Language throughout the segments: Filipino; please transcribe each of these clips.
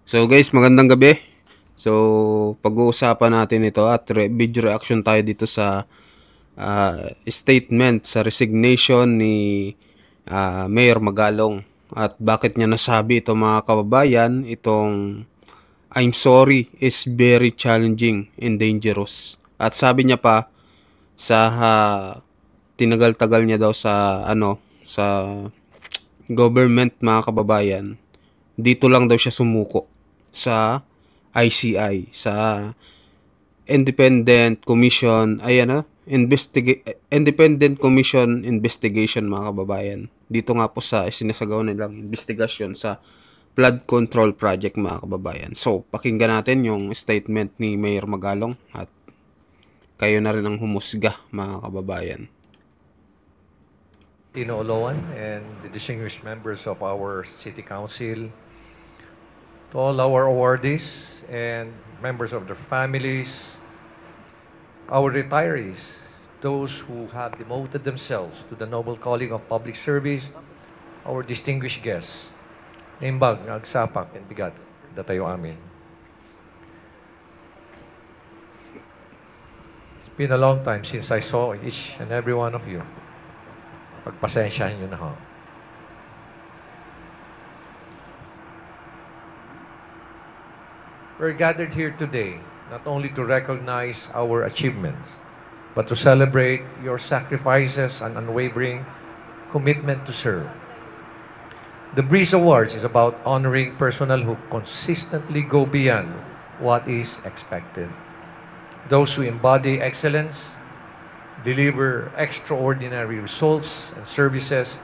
So guys, magandang gabi. So, pag-uusapan natin ito at video reaction tayo dito sa statement sa resignation ni Mayor Magalong. At bakit niya nasabi ito mga kababayan, itong I'm sorry is very challenging and dangerous. At sabi niya pa sa tinagal-tagal niya daw sa government mga kababayan, dito lang daw siya sumuko sa ICI, sa Independent Commission, Independent Commission Investigation mga kababayan. Dito nga po sa sinasagawa nilang investigasyon sa flood control project mga kababayan. So, pakinggan natin yung statement ni Mayor Magalong at kayo na rin ang humusga mga kababayan. Tino Oloan and the distinguished members of our City Council, to all our awardees and members of their families, our retirees, those who have devoted themselves to the noble calling of public service, our distinguished guests, Nimbag, Nagsapak, and Bigat, datayo amin. It's been a long time since I saw each and every one of you. Pagpasensyahan nyo na ho. We're gathered here today not only to recognize our achievements, but to celebrate your sacrifices and unwavering commitment to serve. The Breeze Awards is about honoring personnel who consistently go beyond what is expected. Those who embody excellence, deliver extraordinary results and services,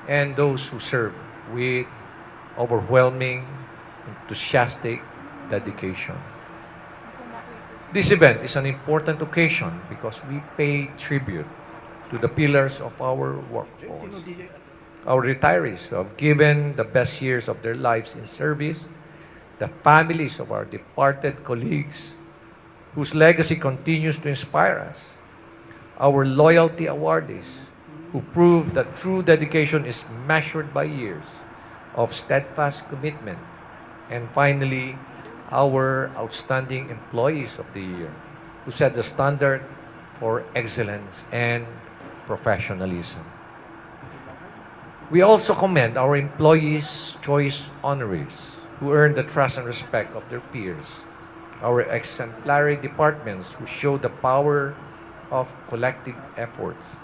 and those who serve with overwhelming, enthusiastic dedication. This event is an important occasion because we pay tribute to the pillars of our workforce, our retirees who have given the best years of their lives in service, the families of our departed colleagues whose legacy continues to inspire us, our loyalty awardees who prove that true dedication is measured by years of steadfast commitment, and finally, our outstanding employees of the year who set the standard for excellence and professionalism. We also commend our employees' choice honorees who earn the trust and respect of their peers, our exemplary departments who show the power of collective efforts,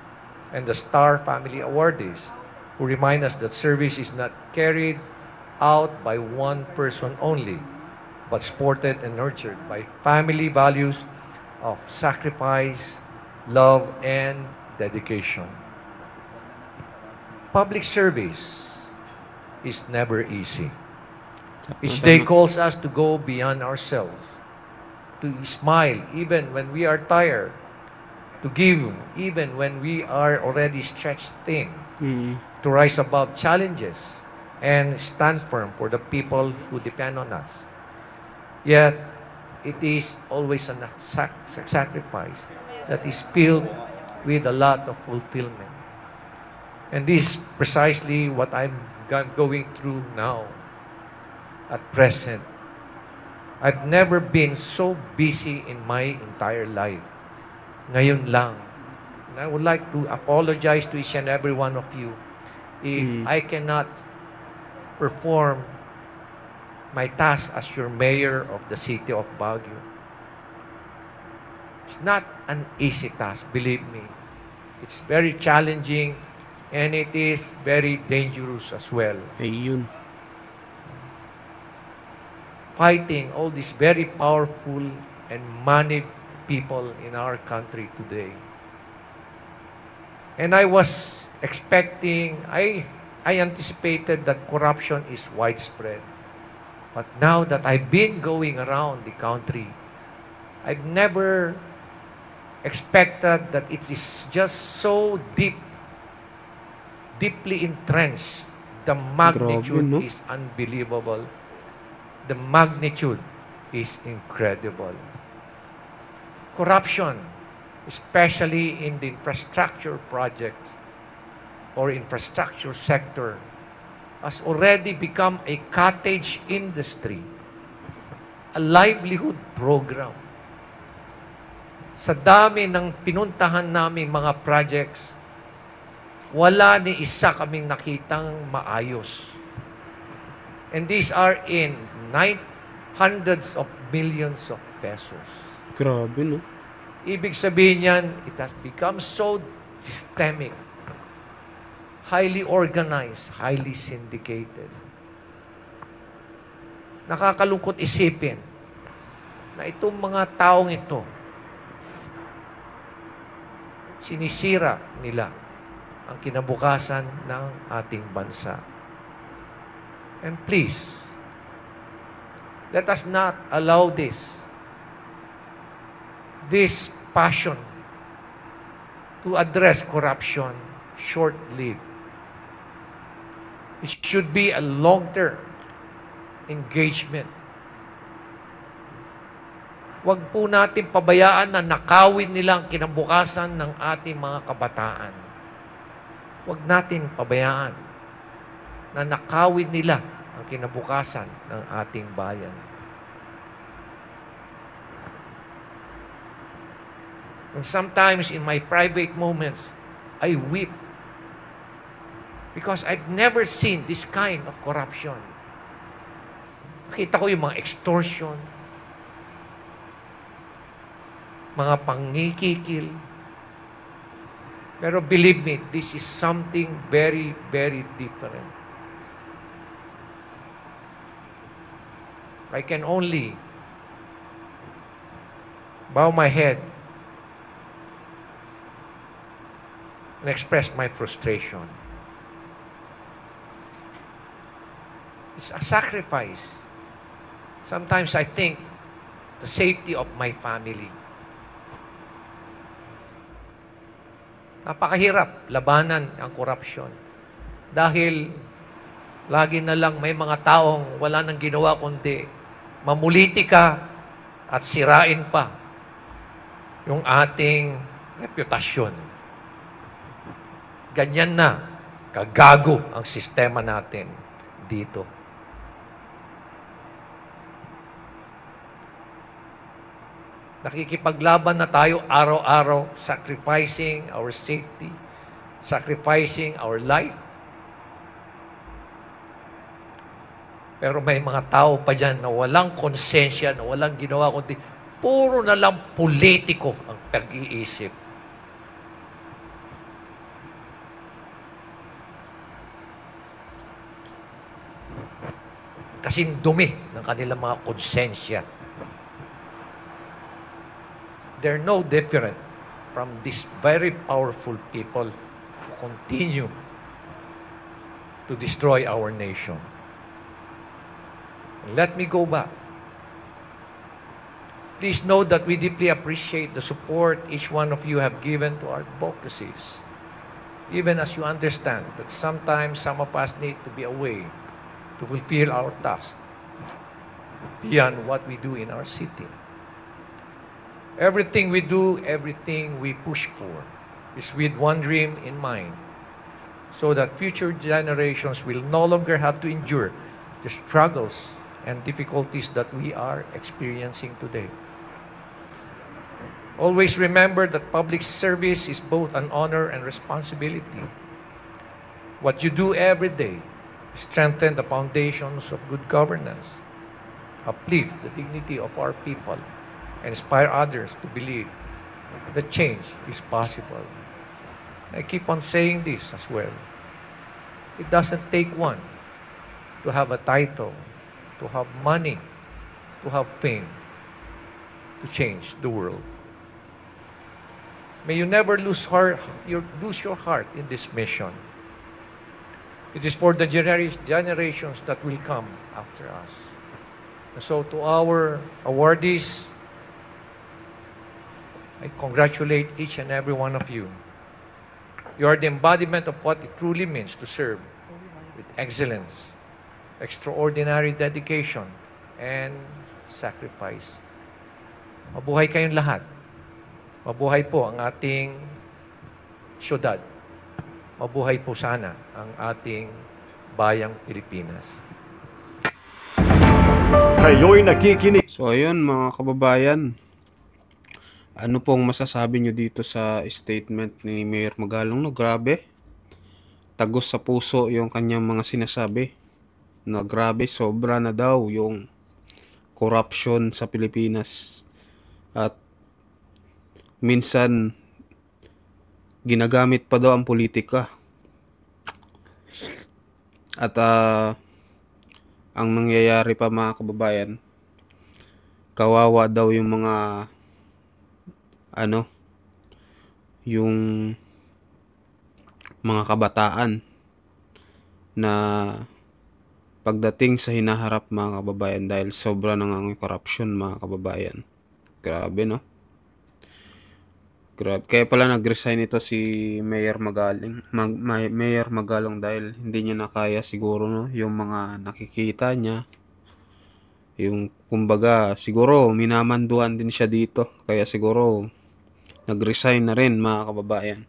and the Star Family Awardees, who remind us that service is not carried out by one person only, but supported and nurtured by family values of sacrifice, love, and dedication. Public service is never easy. Each day calls us to go beyond ourselves, to smile even when we are tired, to give even when we are already stretched thin, to rise above challenges and stand firm for the people who depend on us. Yet, it is always a sacrifice that is filled with a lot of fulfillment. And this is precisely what I'm going through now, at present. I've never been so busy in my entire life. Ngayon lang. And I would like to apologize to each and every one of you if I cannot perform my task as your mayor of the city of Baguio. It's not an easy task, believe me. It's very challenging and it is very dangerous as well. Ayun. Fighting all these very powerful and money people in our country today. And I was expecting, I anticipated that corruption is widespread. But now that I've been going around the country, I've never expected that it is just so deeply entrenched. The magnitude Grabe, no? is unbelievable. The magnitude is incredible. Corruption, especially in the infrastructure projects or infrastructure sector, has already become a cottage industry a livelihood program. Sa dami ng pinuntahan namin mga projects, wala ni isa kaming nakitang maayos. And these are in hundreds of millions of pesos. Grabe, no? Ibig sabihin yan, it has become so systemic, highly organized, highly syndicated. Nakakalungkot isipin na itong mga taong ito, sinisira nila ang kinabukasan ng ating bansa. And please, let us not allow this passion to address corruption short-lived. It should be a long-term engagement. Huwag po natin pabayaan na nakawin nila ang kinabukasan ng ating mga kabataan. Huwag natin pabayaan na nakawin nila ang kinabukasan ng ating bayan. And sometimes in my private moments, I weep because I've never seen this kind of corruption. Nakita ko yung mga extortion, mga pangikikil. Pero believe me, this is something very, very different. I can only bow my head and express my frustration. It's a sacrifice. Sometimes I think the safety of my family. Napakahirap labanan ang korupsyon. Dahil lagi na lang may mga taong wala nang ginawa kundi mamulitika at sirain pa yung ating reputasyon. Ganyan na kagago ang sistema natin dito. Nakikipaglaban na tayo araw-araw, sacrificing our safety, sacrificing our life. Pero may mga tao pa dyan na walang konsensya, na walang ginawa, kundi puro na lang politiko ang pag-iisip. Kasing dumi ng kanilang mga konsensya. They're no different from these very powerful people who continue to destroy our nation. Let me go back. Please know that we deeply appreciate the support each one of you have given to our advocacies. Even as you understand that sometimes some of us need to be away to fulfill our task beyond what we do in our city. Everything we do, everything we push for is with one dream in mind, so that future generations will no longer have to endure the struggles and difficulties that we are experiencing today. Always remember that public service is both an honor and responsibility. What you do every day is strengthen the foundations of good governance, uplift the dignity of our people, and inspire others to believe that change is possible. I keep on saying this as well. It doesn't take one to have a title, to have money, to have fame, to change the world. May you never lose your heart in this mission. It is for the generations that will come after us. And so to our awardees, I congratulate each and every one of you. You are the embodiment of what it truly means to serve with excellence, extraordinary dedication, and sacrifice. Mabuhay kayong lahat. Mabuhay po ang ating syudad. Mabuhay po sana ang ating bayang Pilipinas. Kayo'y nakikinig. So ayun mga kababayan, ano pong masasabi nyo dito sa statement ni Mayor Magalong? No, grabe, tagos sa puso yung kanyang mga sinasabi na grabe, sobra na daw yung corruption sa Pilipinas at minsan ginagamit pa daw ang politika at ang nangyayari pa mga kababayan, kawawa daw yung mga yung mga kabataan na pagdating sa hinaharap mga kababayan dahil sobra nang ang corruption mga kababayan. Grabe, no? Grabe. Kaya pala nag-resign ito si Mayor Mayor Magalong dahil hindi niya na kaya siguro, no, yung mga nakikita niya. Yung kumbaga siguro minamanduan din siya dito. Kaya siguro nag-resign na rin mga kababayan.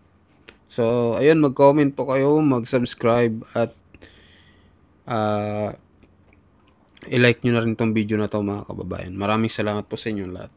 So, ayun, mag-comment po kayo, mag-subscribe at i-like nyo na rin tong video na to mga kababayan. Maraming salamat po sa inyong lahat.